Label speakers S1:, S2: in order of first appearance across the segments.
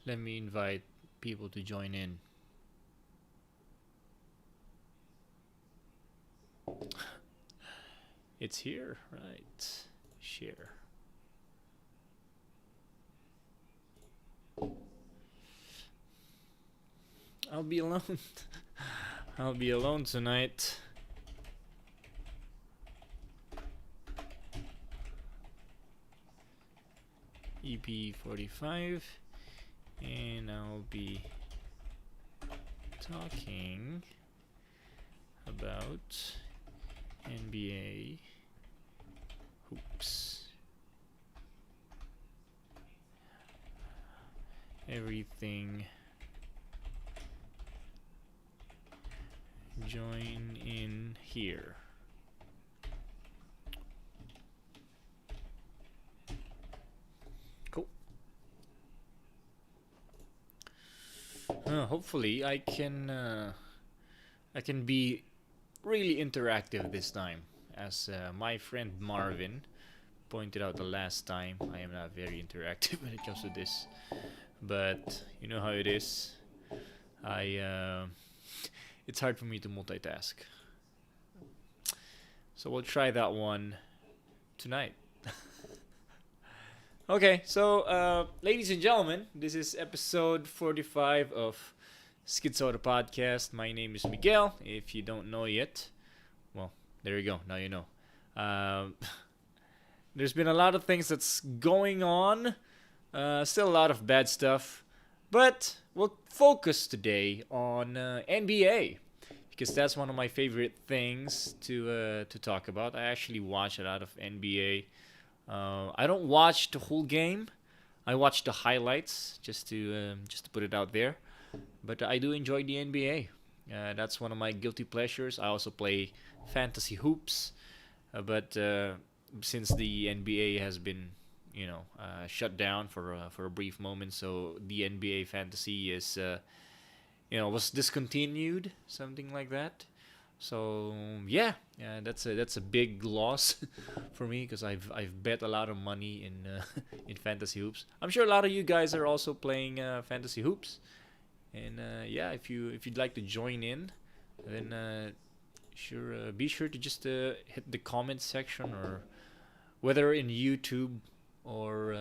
S1: Let me invite people to join in. It's here, right? Share. I'll be alone. I'll be alone tonight. EP45, and I'll be talking about NBA hoops. Everything. Join in here. Cool. Hopefully I can be really interactive this time, as my friend Marvin pointed out the last time. I am not very interactive when it comes to this, but you know how it is. I it's hard for me to multitask, so we'll try that one tonight. Okay, so ladies and gentlemen, this is episode 45 of Schizo the podcast. My name is Miguel. If you don't know yet, well, there you go. Now you know. Um, there's been a lot of things that's going on. Still a lot of bad stuff, but we'll focus today on NBA because that's one of my favorite things to talk about. I actually watch a lot of NBA. I don't watch the whole game. I watch the highlights just to put it out there. But I do enjoy the NBA. That's one of my guilty pleasures. I also play fantasy hoops, but since the NBA has been, shut down for a brief moment, so the NBA fantasy is, was discontinued, something like that. So yeah, that's a big loss for me because I've bet a lot of money in in fantasy hoops. I'm sure a lot of you guys are also playing fantasy hoops, and yeah, if you'd like to join in, then be sure to just hit the comment section, or whether in YouTube or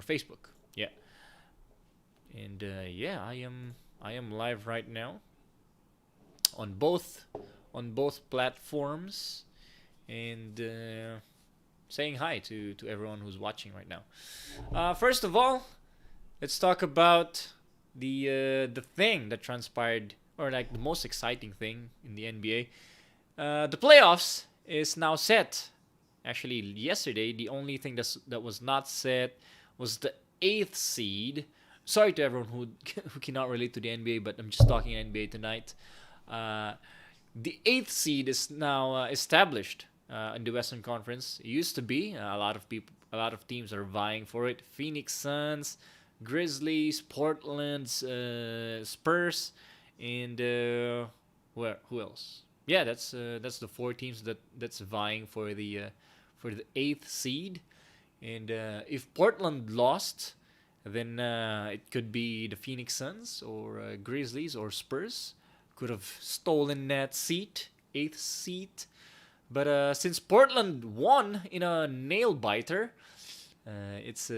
S1: Facebook. Yeah, and yeah, I am live right now on both platforms, and saying hi to everyone who's watching right now. First of all, let's talk about the thing that transpired, or like the most exciting thing in the NBA. The playoffs is now set. Actually, yesterday the only thing that was not set was the eighth seed. Sorry to everyone who who cannot relate to the NBA, but I'm just talking NBA tonight. Uh, the eighth seed is now established in the Western Conference. It used to be a lot of teams are vying for it. Phoenix Suns, Grizzlies, Portland, Spurs, and where who else? Yeah, that's the four teams that's vying for the eighth seed. And if Portland lost, then it could be the Phoenix Suns or Grizzlies or Spurs could have stolen that seat, eighth seat. But since Portland won in a nail biter, it's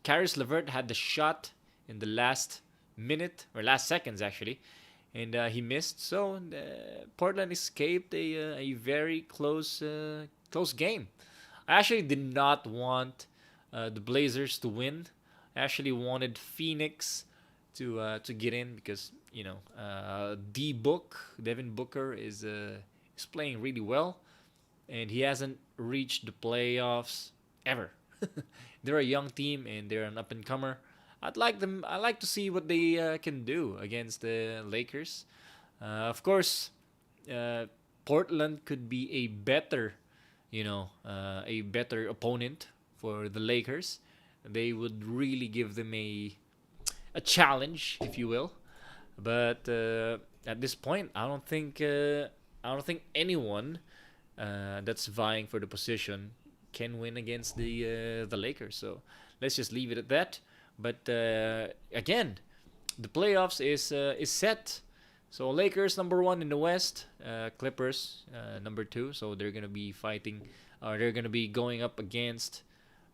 S1: Karis LeVert had the shot in the last minute or last seconds actually, and he missed. So Portland escaped a very close game. I actually did not want the Blazers to win. I actually wanted Phoenix to get in because Devin Booker is playing really well, and he hasn't reached the playoffs ever. They're a young team and they're an up and comer. I'd like them. I like to see what they can do against the Lakers. Of course, Portland could be a better opponent for the Lakers. They would really give them a challenge, if you will. But at this point, I don't think anyone that's vying for the position can win against the Lakers. So let's just leave it at that. But again, the playoffs is set. So Lakers number one in the West, Clippers number two. So they're gonna be fighting, or they're gonna be going up against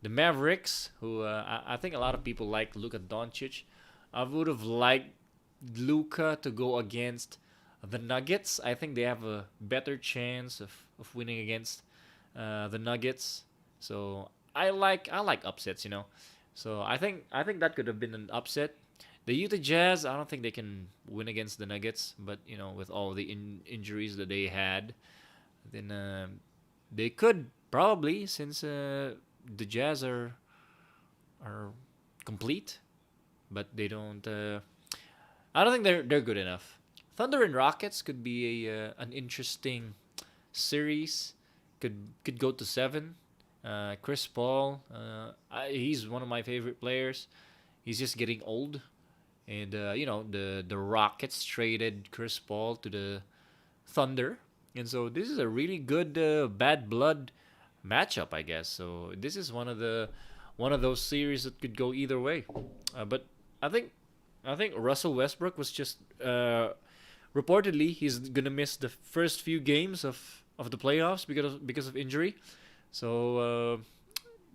S1: the Mavericks, who I think a lot of people like Luka Doncic. I would have liked Luka to go against the Nuggets. I think they have a better chance of winning against the Nuggets. So I like upsets, you know. So I think that could have been an upset. The Utah Jazz, I don't think they can win against the Nuggets, but you know, with all the injuries that they had, then they could probably, since the Jazz are complete, but they don't. I don't think they're good enough. Thunder and Rockets could be an interesting series. Could go to seven. Chris Paul, he's one of my favorite players. He's just getting old, and you know the Rockets traded Chris Paul to the Thunder, and so this is a really good bad blood matchup, I guess. So this is one of those series that could go either way. But I think I think Russell Westbrook was just reportedly he's gonna miss the first few games of the playoffs because of injury. So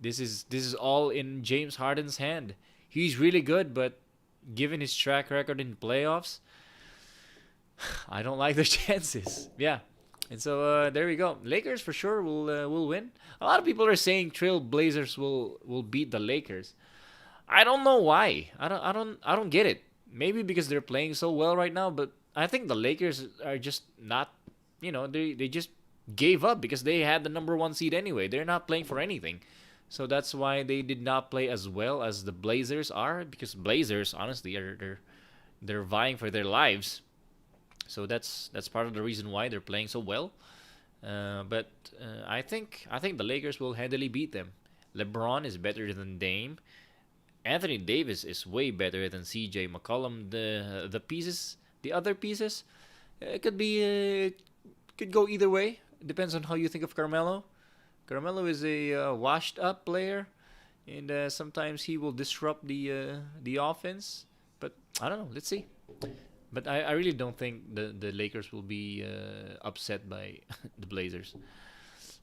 S1: this is all in James Harden's hand. He's really good, but given his track record in playoffs, I don't like their chances. Yeah. And so there we go. Lakers for sure will win. A lot of people are saying Trail Blazers will beat the Lakers. I don't know why. I don't get it. Maybe because they're playing so well right now, but I think the Lakers are just not, they just gave up because they had the number 1 seed anyway. They're not playing for anything. So that's why they did not play as well as the Blazers are, because Blazers honestly they're vying for their lives. So that's part of the reason why they're playing so well. But I think the Lakers will handily beat them. LeBron is better than Dame. Anthony Davis is way better than CJ McCollum. The other pieces, it could go either way. Depends on how you think of Carmelo. Carmelo is a washed up player, and sometimes he will disrupt the offense. But I don't know. Let's see. But I really don't think the Lakers will be upset by the Blazers.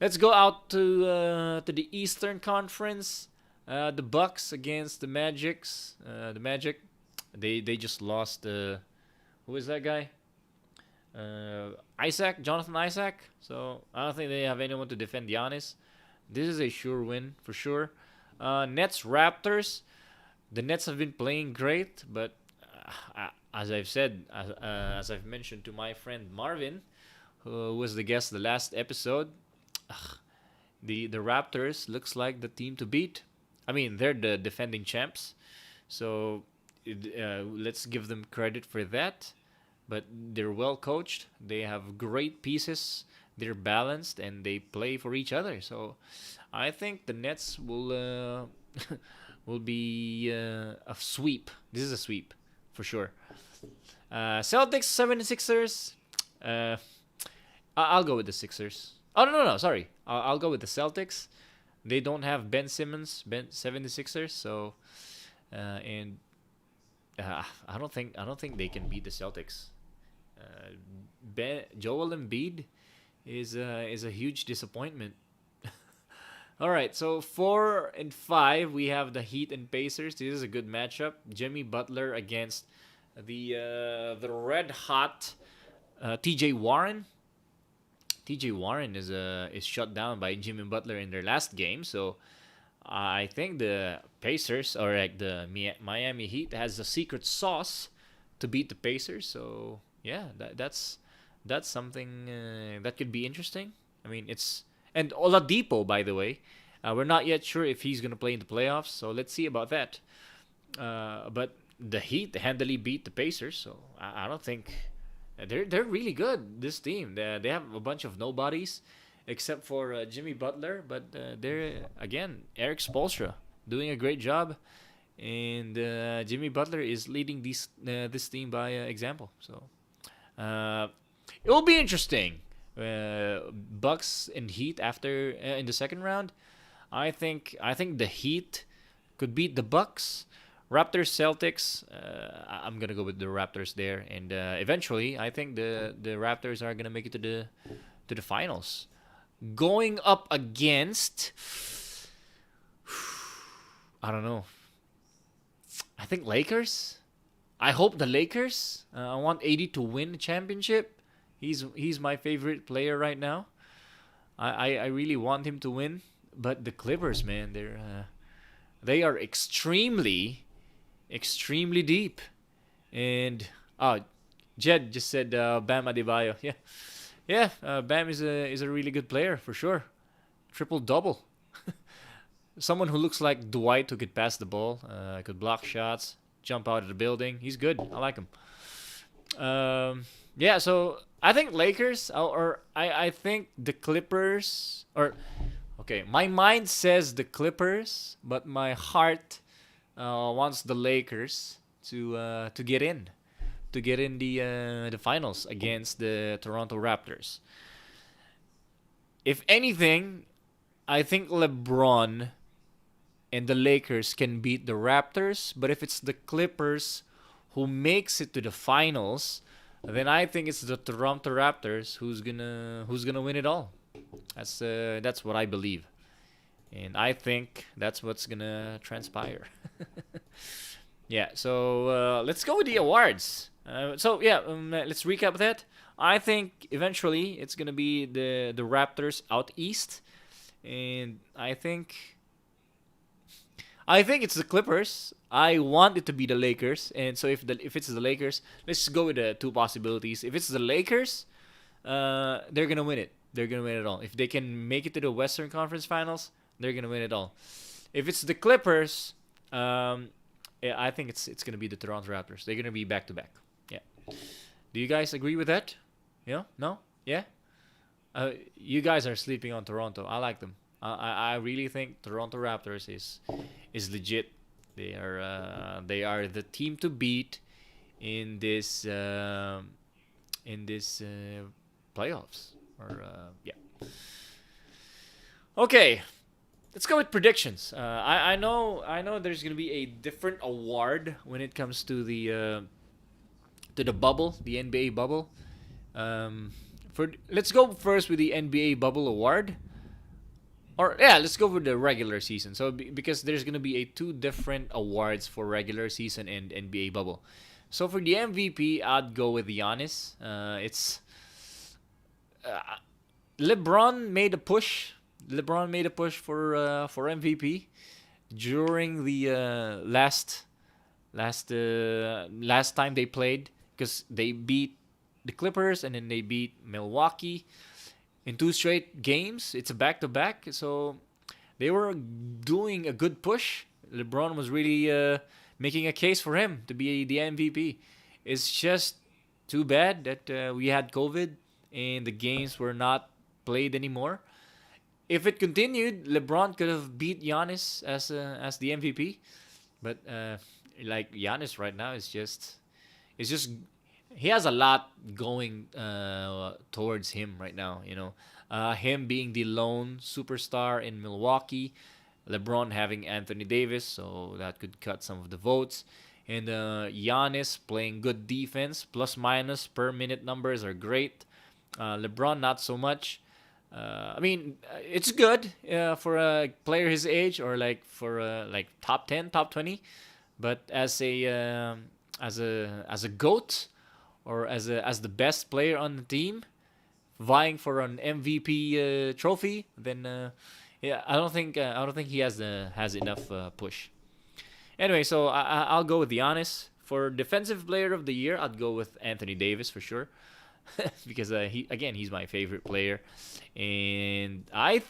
S1: Let's go out to the Eastern Conference. The Bucks against the Magics. The Magic, they just lost. Who is that guy? Jonathan Isaac. So I don't think they have anyone to defend Giannis. This is a sure win for sure. Nets Raptors. The Nets have been playing great, but as I've said, as I've mentioned to my friend Marvin, who was the guest the last episode, the Raptors looks like the team to beat. I mean, they're the defending champs, so let's give them credit for that. But they're well coached. They have great pieces. They're balanced and they play for each other. So I think the Nets will will be a sweep. This is a sweep for sure. Celtics 76ers. I'll go with the Sixers. Oh no, sorry. I'll go with the Celtics. They don't have Ben Simmons, 76ers, so and I don't think they can beat the Celtics. Joel Embiid is a huge disappointment. All right, so 4 and 5 we have the Heat and Pacers. This is a good matchup. Jimmy Butler against the red hot T.J. Warren. T.J. Warren is shut down by Jimmy Butler in their last game, so I think the Pacers, or like the Miami Heat, has a secret sauce to beat the Pacers. So yeah, that's something that could be interesting. I mean, and Oladipo, by the way, we're not yet sure if he's gonna play in the playoffs, so let's see about that. But the Heat handily beat the Pacers, so I don't think. They're really good. This team, they have a bunch of nobodies, except for Jimmy Butler. But they're again Eric Spoelstra doing a great job, and Jimmy Butler is leading this team by example. So it will be interesting. Bucks and Heat after in the second round. I think the Heat could beat the Bucks. Raptors Celtics. I'm gonna go with the Raptors there, and eventually, I think the Raptors are gonna make it to the finals, going up against. I don't know. I think Lakers. I hope the Lakers. I want AD to win the championship. He's my favorite player right now. I really want him to win. But the Clippers, man, they are extremely deep. And Jed just said Bam Adebayo. Yeah, yeah. Bam is a really good player for sure. Triple double. Someone who looks like Dwight who could pass the ball, could block shots, jump out of the building. He's good. I like him. Yeah, so I think Lakers or I think the Clippers or okay, my mind says the Clippers, but my heart wants the Lakers to get in the finals against the Toronto Raptors. If anything, I think LeBron and the Lakers can beat the Raptors, but if it's the Clippers who makes it to the finals, then I think it's the Toronto Raptors who's gonna win it all. That's what I believe, and I think that's what's gonna transpire. Yeah, so let's go with the awards. Let's recap that. I think eventually it's gonna be the Raptors out east, and I think it's the Clippers. I want it to be the Lakers, and so if it's the Lakers, let's just go with the two possibilities. If it's the Lakers, they're gonna win it. They're gonna win it all. If they can make it to the Western Conference Finals, they're gonna win it all. If it's the Clippers, yeah, I think it's gonna be the Toronto Raptors. They're gonna be back to back. Yeah. Do you guys agree with that? Yeah? No? Yeah? You guys are sleeping on Toronto. I like them. I really think Toronto Raptors is legit. They are the team to beat in this playoffs. Or yeah. Okay, let's go with predictions. I know there's gonna be a different award when it comes to the bubble, the NBA bubble. Let's go first with the NBA bubble award. Or yeah, let's go with the regular season. So because there's gonna be two different awards for regular season and NBA bubble. So for the MVP, I'd go with Giannis. It's LeBron made a push. LeBron made a push for MVP during the last time they played, because they beat the Clippers and then they beat Milwaukee in two straight games. It's a back-to-back, so they were doing a good push. LeBron was really making a case for him to be the MVP. It's just too bad that we had COVID and the games were not played anymore. If it continued, LeBron could have beat Giannis as the MVP, but like Giannis right now is just he has a lot going towards him right now. Him being the lone superstar in Milwaukee, LeBron having Anthony Davis, so that could cut some of the votes, and Giannis playing good defense, plus minus per minute numbers are great. LeBron not so much. I mean, it's good for a player his age, or like for like top 10, top 20, but as a goat, or as the best player on the team, vying for an MVP trophy, then yeah, I don't think he has enough push. Anyway, so I'll go with Giannis. For defensive player of the year, I'd go with Anthony Davis for sure, because he's my favorite player, and I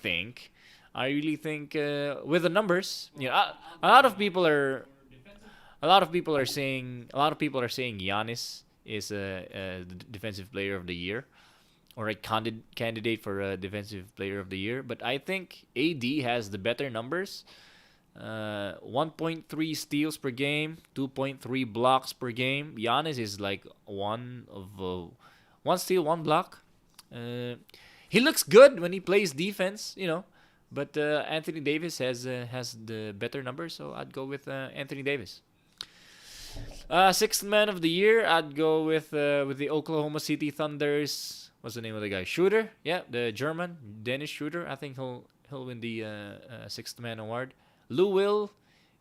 S1: really think with the numbers, a lot of people are saying Giannis is a defensive player of the year, or a candidate for a defensive player of the year. But I think AD has the better numbers. 1.3 steals per game, 2.3 blocks per game. Giannis is like one steal, one block. He looks good when he plays defense, but Anthony Davis has the better numbers, so I'd go with Anthony Davis. Sixth man of the year, I'd go with the Oklahoma City Thunder's. What's the name of the guy? Schroeder. Yeah, the German Dennis Schroeder. I think he'll win the sixth man award. Lou Will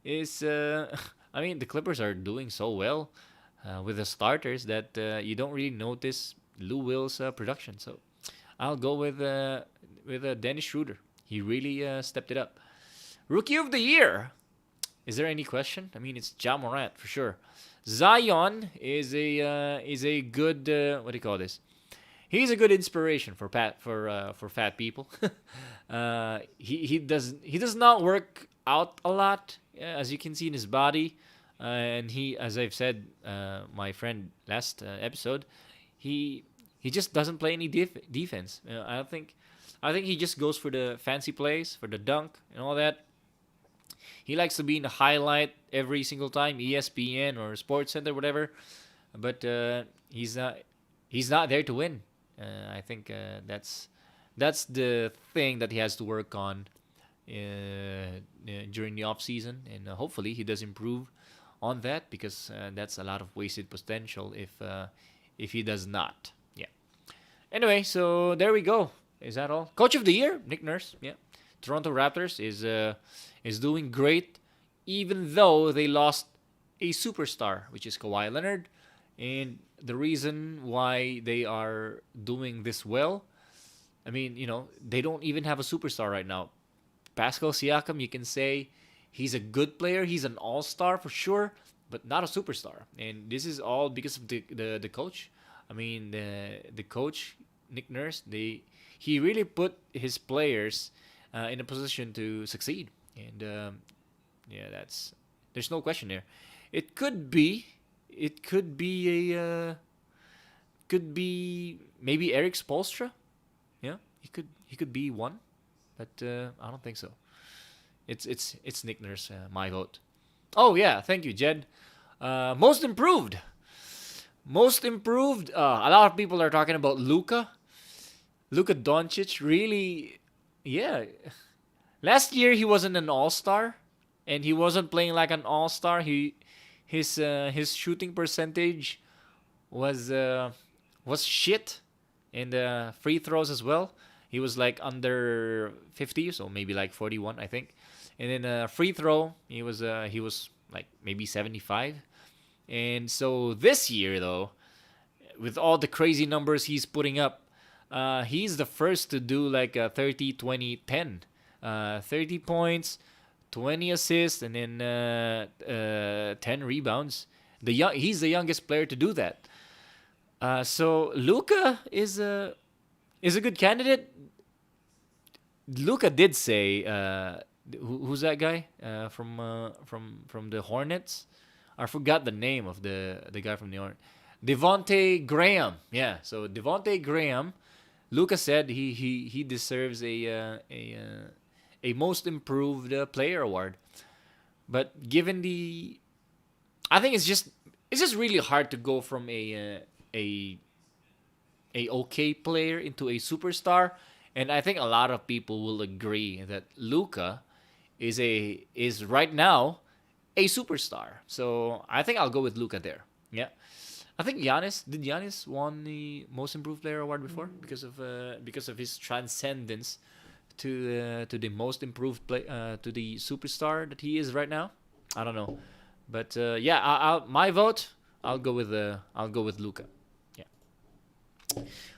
S1: is. I mean, the Clippers are doing so well with the starters that you don't really notice Lou Will's production. So I'll go with Dennis Schroeder. He really stepped it up. Rookie of the year. Is there any question? I mean, it's Ja Morant for sure. Zion is a good what do you call this? He's a good inspiration for fat people. He does not work out a lot, as you can see in his body, and he, as I've said, my friend last episode, he just doesn't play any defense. I think he just goes for the fancy plays, for the dunk and all that. He likes to be in the highlight every single time, ESPN or Sports Center, whatever. But he's not there to win. I think that's the thing that he has to work on during the off season, and hopefully he does improve on that, because that's a lot of wasted potential if he does not. Yeah. Anyway, so there we go. Is that all? Coach of the year, Nick Nurse. Yeah. Toronto Raptors is doing great, even though they lost a superstar, which is Kawhi Leonard. And the reason why they are doing this well, I mean, they don't even have a superstar right now. Pascal Siakam, you can say he's a good player. He's an all-star for sure, but not a superstar. And this is all because of the coach. I mean, the coach, Nick Nurse, he really put his players in a position to succeed. And there's no question there. It could be could be maybe Eric Spoelstra. Yeah, he could be one, but I don't think so. It's Nick Nurse, my vote. Oh yeah, thank you, Jed. Most improved. Most improved. A lot of people are talking about Luka. Luka Doncic really, yeah. Last year he wasn't an all-star, and he wasn't playing like an all-star. His shooting percentage was shit, and free throws as well. He was like under 50, so maybe like 41, I think. And then free throw, he was like maybe 75. And so this year though, with all the crazy numbers he's putting up, he's the first to do like a 30, 20, 10. 30 points, 20 assists, and then 10 rebounds. He's the youngest player to do that. So Luka is a good candidate. Luka did say, who's that guy from the Hornets? I forgot the name of the guy from the Hornets. Devontae Graham. Yeah, so Devontae Graham. Luka said he deserves a most improved player award, but given I think it's just really hard to go from a okay player into a superstar, and I think a lot of people will agree that Luka is right now a superstar. So I think I'll go with Luka there. Yeah. I think Giannis won the most improved player award before because of his transcendence to the most improved to the superstar that he is right now. I don't know, but yeah, my vote. I'll go with Luka. Yeah.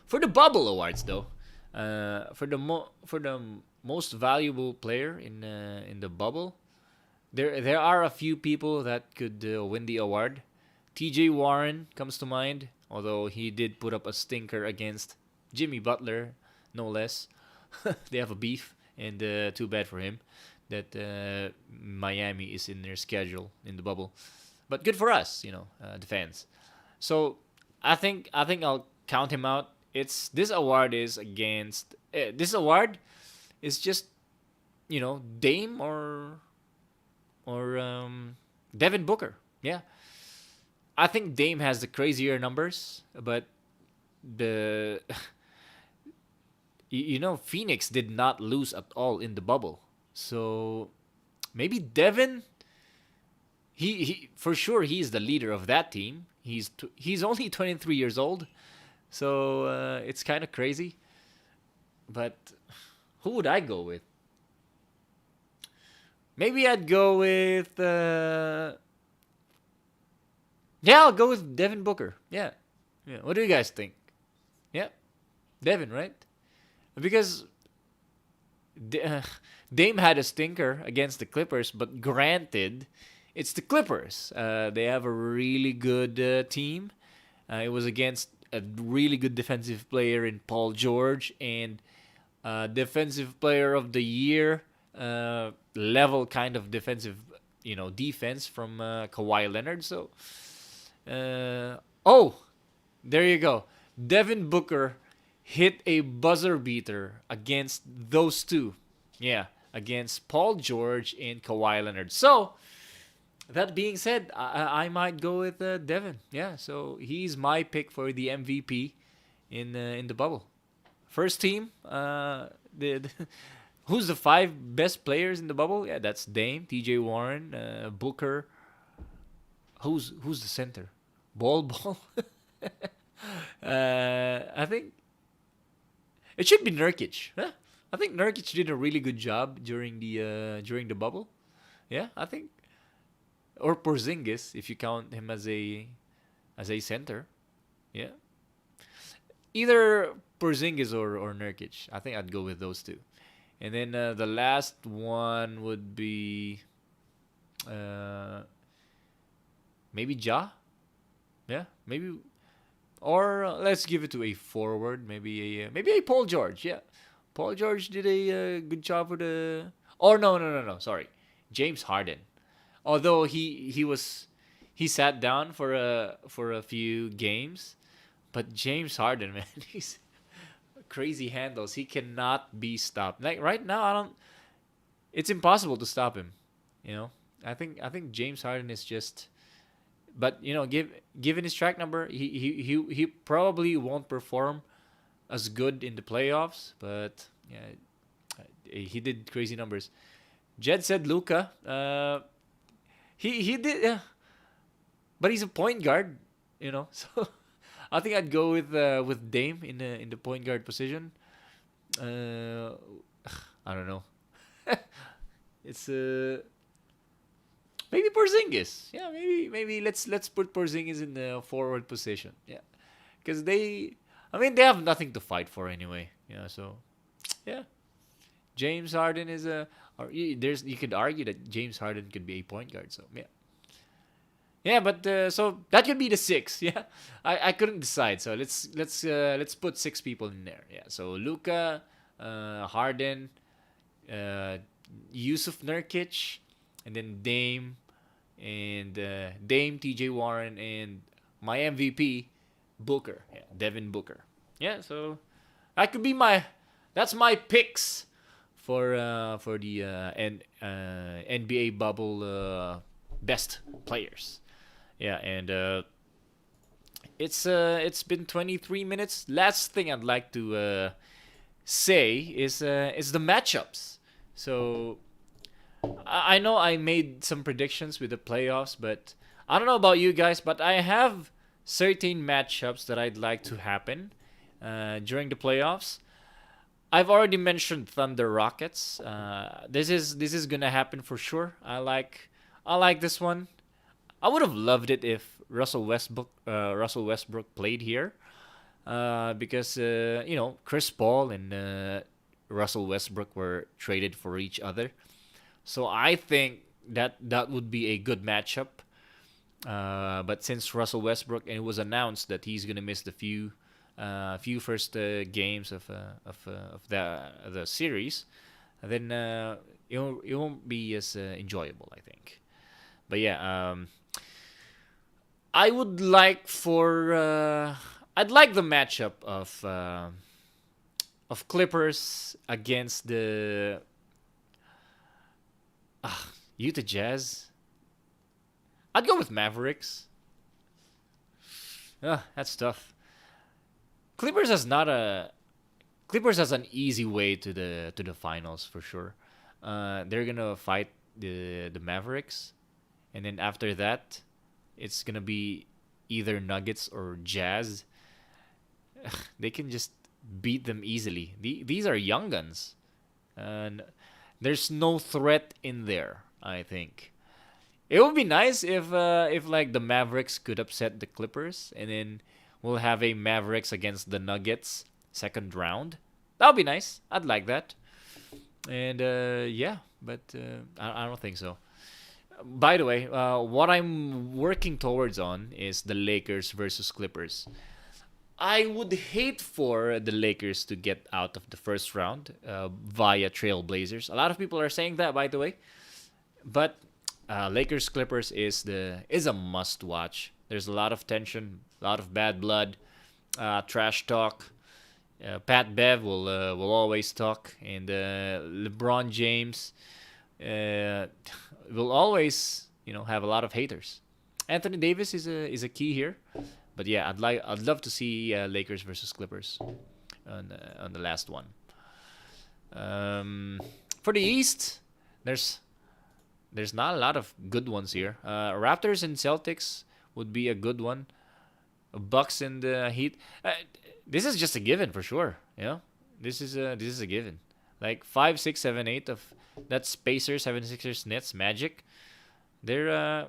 S1: For the bubble awards though, for the most valuable player in the bubble, there are a few people that could win the award. T.J. Warren comes to mind, although he did put up a stinker against Jimmy Butler, no less. They have a beef, and too bad for him that Miami is in their schedule in the bubble. But good for us, the fans. So I think I'll count him out. This award is against this award is just Dame or Devin Booker. Yeah. I think Dame has the crazier numbers, but Phoenix did not lose at all in the bubble. So maybe Devin he for sure he's the leader of that team. He's only 23 years old, so it's kind of crazy. But who would I go with? Maybe I'd go with. Yeah, I'll go with Devin Booker. Yeah, yeah. What do you guys think? Yeah, Devin, right? Because D- uh, Dame had a stinker against the Clippers, but granted, it's the Clippers. They have a really good team. It was against a really good defensive player in Paul George and defensive player of the year level kind of defensive, defense from Kawhi Leonard. So, oh, there you go. Devin Booker hit a buzzer beater against those two. Yeah, against Paul George and Kawhi Leonard. So, that being said, I might go with Devin. Yeah, so he's my pick for the MVP in the bubble. First team, who's the five best players in the bubble? Yeah, that's Dame, T.J. Warren, Booker. Who's the center? Ball. I think it should be Nurkic. Huh? I think Nurkic did a really good job during the bubble. Yeah, I think, or Porzingis if you count him as a center. Yeah, either Porzingis or Nurkic. I think I'd go with those two. And then the last one would be uh, maybe Ja. Yeah, maybe, or let's give it to a forward. Maybe a Paul George. Yeah, Paul George did a good job with the. Oh no. Sorry, James Harden. Although he sat down for a few games, but James Harden, man, he's crazy handles. He cannot be stopped. Like right now, I don't. It's impossible to stop him. You know, I think James Harden is just. But given his track number, he probably won't perform as good in the playoffs. But yeah, he did crazy numbers. Jed said Luca. He did. But he's a point guard. So I think I'd go with Dame in the point guard position. Uh, I don't know. It's maybe Porzingis. Yeah, maybe let's put Porzingis in the forward position. Yeah, because they have nothing to fight for anyway. Yeah, so yeah, James Harden is you could argue that James Harden could be a point guard. So yeah. Yeah, but so that could be the six. Yeah, I couldn't decide. So let's put six people in there. Yeah, so Luca, Harden, uh, Yusuf Nurkic, and then Dame, and Dame, T.J. Warren, and my MVP, Booker. Yeah, Devin Booker. Yeah, so that could be that's my picks for the NBA bubble best players. Yeah, and it's been 23 minutes. Last thing I'd like to say is the matchups. So I know I made some predictions with the playoffs, but I don't know about you guys, but I have certain matchups that I'd like to happen during the playoffs. I've already mentioned Thunder Rockets. This is gonna happen for sure. I like this one. I would have loved it if Russell Westbrook played here, because Chris Paul and Russell Westbrook were traded for each other. So I think that would be a good matchup. But since Russell Westbrook, and it was announced that he's gonna miss the few first games of the series, then it won't be as enjoyable, I think. But yeah, I would like for I'd like the matchup of Clippers against the Utah Jazz. I'd go with Mavericks. That's tough. Clippers has not a Clippers has an easy way to the finals for sure. They're gonna fight the Mavericks, and then after that, it's gonna be either Nuggets or Jazz. They can just beat them easily. These are young guns, and there's no threat in there. I think it would be nice if like the Mavericks could upset the Clippers, and then we'll have a Mavericks against the Nuggets second round. That would be nice. I'd like that. And yeah, but I don't think so. By the way, what I'm working towards on is the Lakers versus Clippers. I would hate for the Lakers to get out of the first round via Trailblazers. A lot of people are saying that, by the way. But Lakers Clippers is a must watch. There's a lot of tension, a lot of bad blood, trash talk. Pat Bev will always talk, and LeBron James will always have a lot of haters. Anthony Davis is a key here, but yeah, I'd love to see Lakers versus Clippers on the last one. For the East, there's not a lot of good ones here. Raptors and Celtics would be a good one. Bucks and Heat. This is just a given for sure. This is a given. Like 5, 6, 7, 8 of that's Pacers, 76ers, Nets, Magic. They're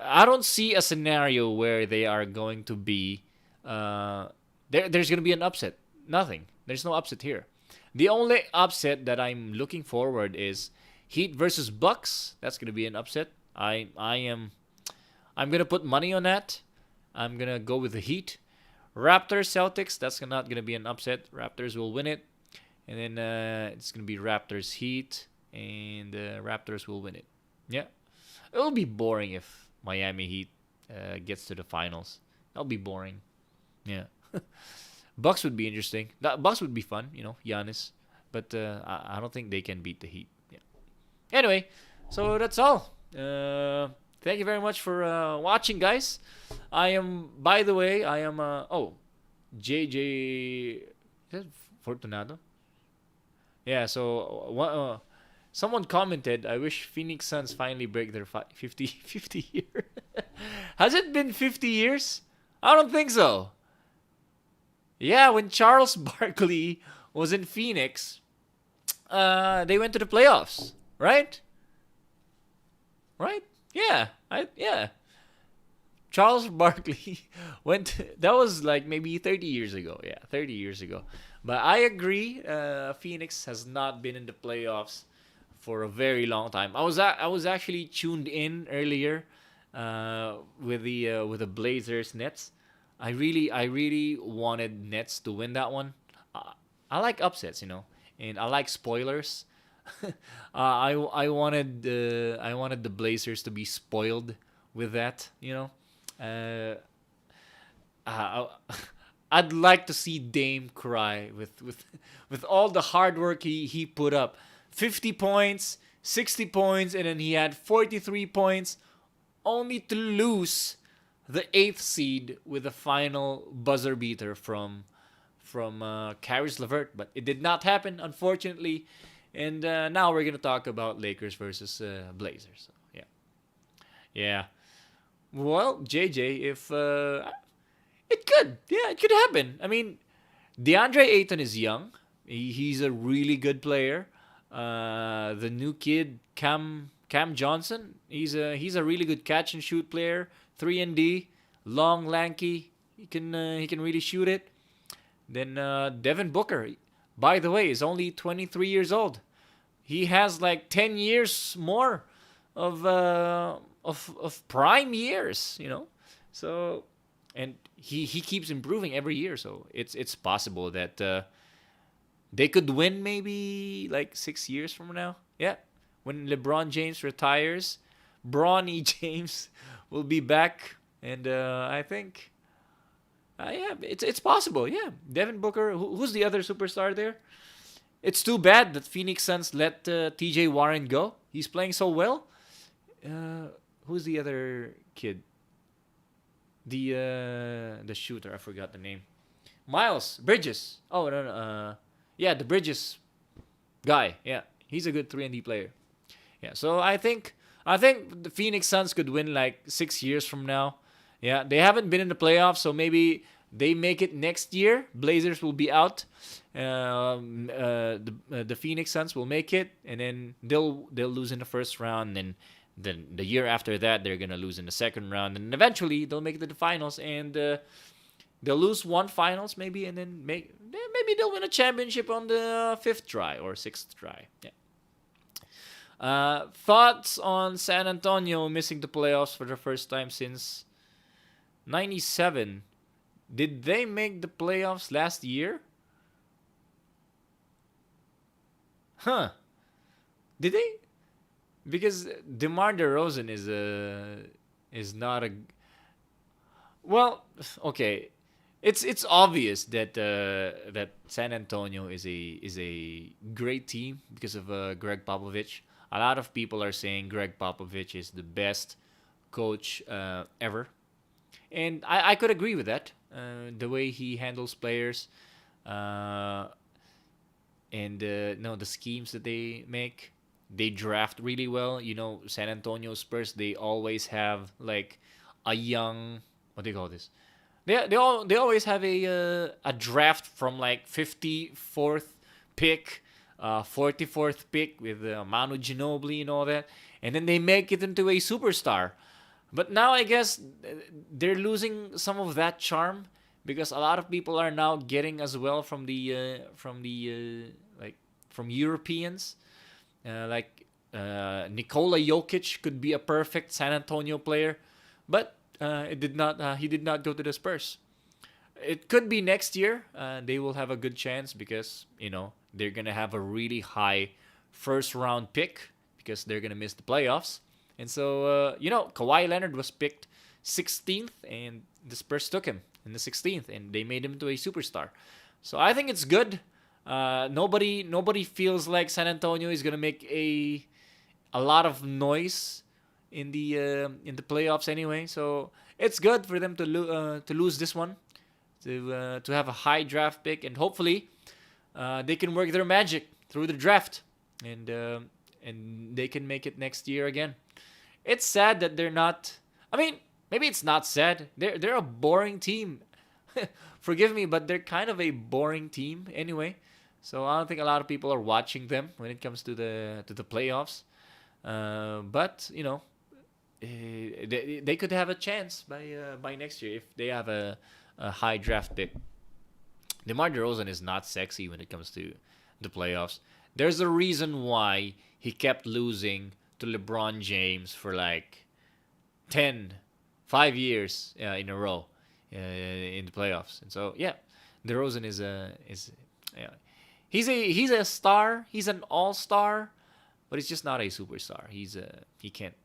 S1: I don't see a scenario where they are going to be there's going to be an upset. Nothing. There's no upset here. The only upset that I'm looking forward is Heat versus Bucks. That's going to be an upset. I'm going to put money on that. I'm going to go with the Heat. Raptors, Celtics, that's not going to be an upset. Raptors will win it. And then it's going to be Raptors, Heat. And Raptors will win it. Yeah. It'll be boring if Miami Heat gets to the finals. That'll be boring. Yeah. Bucks would be interesting. Bucks would be fun, Giannis. But I don't think they can beat the Heat. Yeah. Anyway, so that's all. Thank you very much for watching, guys. By the way, JJ, is that Fortunato? Yeah, so someone commented, I wish Phoenix Suns finally break their 50 year. Has it been 50 years? I don't think so. Yeah, when Charles Barkley was in Phoenix, they went to the playoffs, right? Right? Yeah, yeah. Charles Barkley that was like maybe 30 years ago. Yeah, 30 years ago. But I agree, Phoenix has not been in the playoffs for a very long time. I was actually tuned in earlier with the Blazers Nets. I really wanted Nets to win that one. I like upsets, and I like spoilers. I wanted the Blazers to be spoiled with that, I'd like to see Dame cry with all the hard work he put up. 50 points, 60 points, and then he had 43 points, only to lose the 8th seed with a final buzzer beater from Caris LeVert. But it did not happen, unfortunately. And now we're gonna talk about Lakers versus Blazers. So, yeah, yeah. Well, JJ, if it could happen. I mean, DeAndre Ayton is young. He's a really good player. The new kid, Cam Johnson, he's a really good catch and shoot player. 3-and-D, long, lanky. He can really shoot it. Then Devin Booker, by the way, is only 23 years old. He has like 10 years more of prime years, So, and he keeps improving every year, so it's possible that they could win maybe like 6 years from now. Yeah, when LeBron James retires, Bronny James will be back, and I think, yeah, it's possible. Yeah, Devin Booker. Who's the other superstar there? It's too bad that Phoenix Suns let T.J. Warren go. He's playing so well. Who's the other kid? The shooter. I forgot the name. Miles Bridges. Oh no. Yeah, the Bridges guy. Yeah, he's a good 3-and-D player. Yeah, so I think I think the Phoenix Suns could win like 6 years from now. Yeah, they haven't been in the playoffs, so maybe they make it next year. Blazers will be out. The Phoenix Suns will make it, and then they'll lose in the first round. And then the year after that, they're gonna lose in the second round, and eventually they'll make it to the finals. And they'll lose one finals maybe, and then maybe they'll win a championship on the fifth try or sixth try. Yeah. Thoughts on San Antonio missing the playoffs for the first time since '97? Did they make the playoffs last year? Huh? Did they? Because DeMar DeRozan is not a well. Okay, it's obvious that that San Antonio is a great team because of Greg Popovich. A lot of people are saying Greg Popovich is the best coach ever, and I could agree with that. The way he handles players, and no, the schemes that they make, they draft really well. San Antonio Spurs, they always have like a young, what do you call this? They always have a draft from like 54th pick, 44th pick with Manu Ginobili and all that, and then they make it into a superstar. But now I guess they're losing some of that charm because a lot of people are now getting as well from the from Europeans, Nikola Jokic could be a perfect San Antonio player, but it did not. He did not go to the Spurs. It could be next year. They will have a good chance because they're gonna have a really high first round pick because they're gonna miss the playoffs. And so Kawhi Leonard was picked 16th, and the Spurs took him in the 16th, and they made him into a superstar. So I think it's good. Nobody feels like San Antonio is gonna make a lot of noise in the playoffs anyway. So it's good for them to lose this one, to have a high draft pick, and hopefully they can work their magic through the draft, and they can make it next year again. It's sad that they're not. I mean, maybe it's not sad. They're a boring team. Forgive me, but they're kind of a boring team anyway. So I don't think a lot of people are watching them when it comes to the playoffs. But they could have a chance by next year if they have a high draft pick. DeMar DeRozan is not sexy when it comes to the playoffs. There's a reason why he kept losing to LeBron James for like 5 years in a row in the playoffs. And so DeRozan is he's a star. He's an all-star, but he's just not a superstar. He can't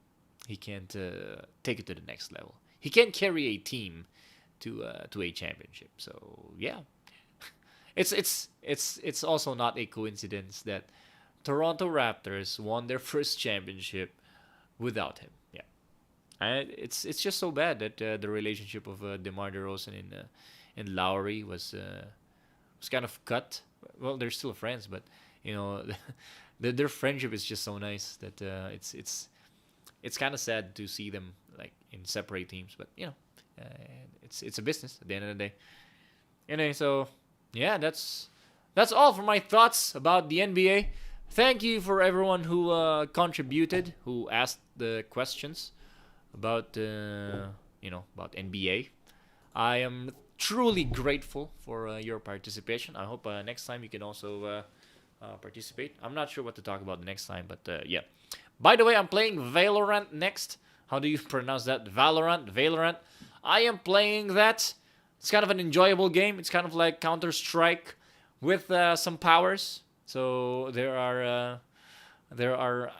S1: take it to the next level. He can't carry a team to a championship. So it's also not a coincidence that Toronto Raptors won their first championship without him. Yeah, and it's just so bad that the relationship of DeMar DeRozan and Lowry was kind of cut. Well, they're still friends, but their friendship is just so nice that it's kind of sad to see them like in separate teams. But it's a business at the end of the day. Anyway, so yeah, that's all for my thoughts about the NBA. Thank you for everyone who contributed, who asked the questions about about NBA. I am truly grateful for your participation. I hope next time you can also participate. I'm not sure what to talk about the next time, but yeah. By the way, I'm playing Valorant next. How do you pronounce that? Valorant. I am playing that. It's kind of an enjoyable game. It's kind of like Counter-Strike with some powers. So there are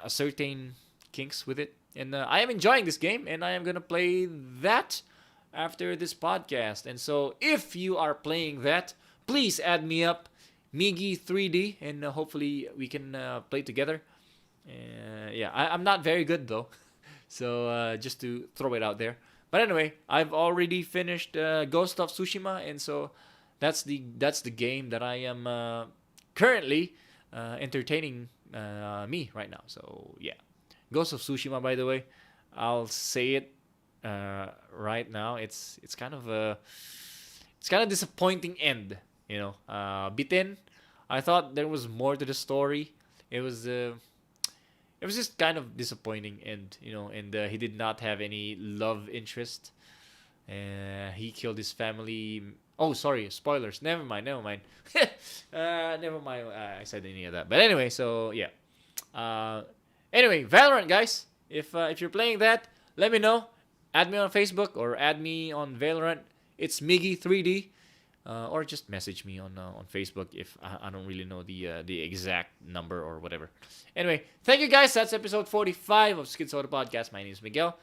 S1: a certain kinks with it, and I am enjoying this game, and I am gonna play that after this podcast. And so if you are playing that, please add me up, Miggy3D, and hopefully we can play together. I'm not very good though, so just to throw it out there. But anyway, I've already finished Ghost of Tsushima, and so that's the game that I am currently entertaining me right now. So yeah, Ghost of Tsushima, by the way, I'll say it right now. It's kind of disappointing end. Bitin. I thought there was more to the story. It was it was just kind of disappointing end. And he did not have any love interest. He killed his family. Oh, sorry, spoilers. Never mind. Never mind. I said any of that. But anyway, so yeah. Uh, anyway, Valorant, guys. If you're playing that, let me know. Add me on Facebook or add me on Valorant. It's Miggy3D. Or just message me on Facebook if I don't really know the exact number or whatever. Anyway, thank you guys. That's episode 45 of Schizo Podcast. My name is Miguel.